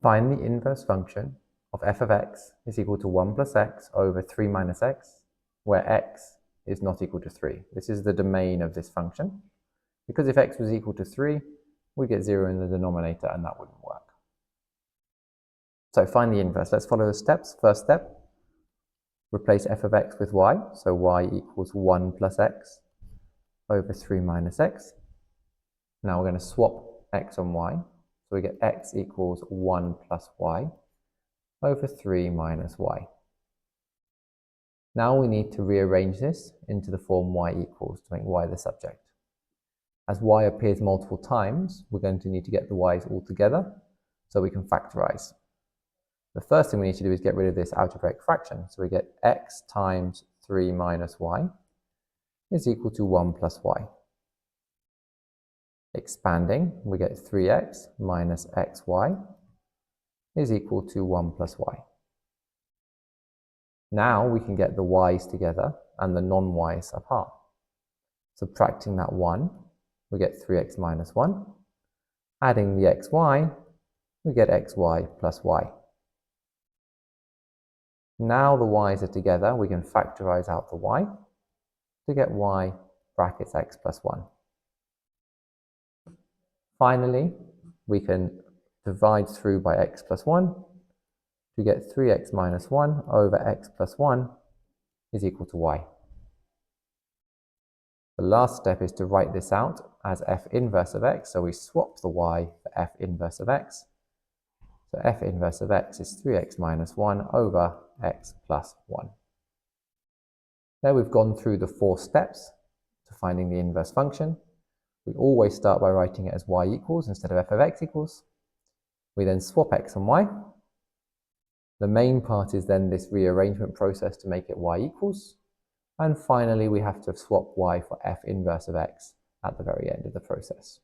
Find the inverse function of f of x is equal to 1 plus x over 3 minus x, where x is not equal to 3. This is the domain of this function. Because if x was equal to 3, we get 0 in the denominator, and that wouldn't work. So find the inverse. Let's follow the steps. First step, replace f of x with y. So y equals 1 plus x over 3 minus x. Now we're going to swap x and y. So we get x equals 1 plus y over 3 minus y. Now we need to rearrange this into the form y equals to make y the subject. As y appears multiple times, we're going to need to get the y's all together so we can factorize. The first thing we need to do is get rid of this algebraic fraction. So we get x times 3 minus y is equal to 1 plus y. Expanding, we get 3x minus xy is equal to 1 plus y. Now we can get the y's together and the non-y's apart. Subtracting that 1, we get 3x minus 1. Adding the xy, we get xy plus y. Now the y's are together, we can factorize out the y to get y brackets x plus 1. Finally, we can divide through by x plus 1 to get 3x minus 1 over x plus 1 is equal to y. The last step is to write this out as f inverse of x, so we swap the y for f inverse of x. So f inverse of x is 3x minus 1 over x plus 1. There we've gone through the 4 steps to finding the inverse function. We always start by writing it as y equals instead of f of x equals. We then swap x and y. The main part is then this rearrangement process to make it y equals. And finally, we have to swap y for f inverse of x at the very end of the process.